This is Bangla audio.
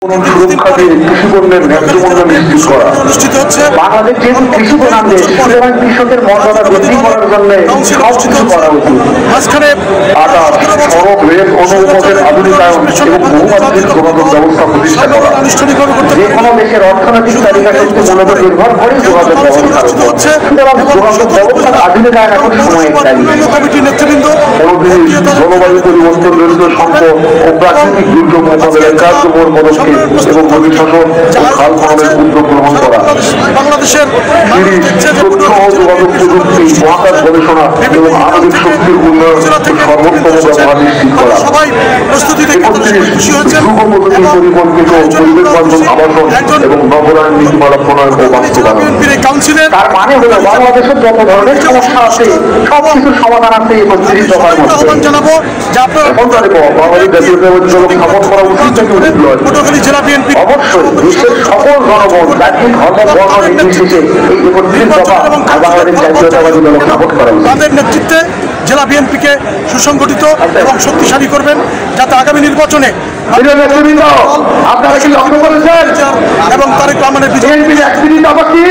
সুরক্ষা দিয়ে কৃষি পণ্যের ন্যায্য মূল্য নিশ্চিত করা। বাংলাদেশ যেহেতু কৃষি প্রধান দেশ, সুতরাং কৃষকের মর্যাদা বৃদ্ধি করার জন্য সবকিছু করা উচিত। আকাশ, সড়ক, রেল, অনুপথের আধুনিকায়ন এবং বহুমাত্রিক যোগাযোগ ব্যবস্থা প্রতিষ্ঠা করা। যে কোনো দেশের অর্থনৈতিক তালিকা শক্তি মূলত নির্ভর করে যোগাযোগ ব্যবস্থার উপর। সুতরাং যোগাযোগ ব্যবস্থার আধুনিকায়ন এখন সময়ের দাবি। জলবায়ু পরিবর্তন, জনিত সংকট ও প্রাকৃতিক দুর্যোগ মোকাবিলায় কার্যকর পদক্ষেপ এবং নদী শাসন ও খাল খননের উদ্যোগ গ্রহণ করা। তথ্য ও যোগাযোগ প্রযুক্তি, মহাকাশ গবেষণা এবং আণবিক শক্তির উন্নয়ন সর্বোত্তম ব্যবহার নিশ্চিত করা। 31 দ্রুত প্রগতি পরিকল্পিত পরিবেশ বান্ধব আবাসন এবং নগরায়ণ নীতিমালা প্রণয়ন ও বাস্তবায়ন। তার মানে হলো বাংলাদেশের যত ধরনের সমস্যা আছে সবকিছুর সমাধান আছে 31 দফার মধ্যে। এখন জানিব বাঙালি জাতীয়তাবাদী দল স্থাপন করা উচিত অবশ্যই দেশের সকল জনগণ জাতি ধর্ম বর্ণ নির্বিশেষে এই 31 দফা আর বাংলাদেশ জাতীয়তাবাদী দল স্থাপন করা উচিত। তাদের নেতৃত্বে জেলা বিএনপিকে সুসংগঠিত এবং শক্তিশালী করবেন, যাতে আগামী নির্বাচনে আপনারা কি লক্ষ্য করেছেন এবং তারেক রহমানের বিএনপির 31 দফা কি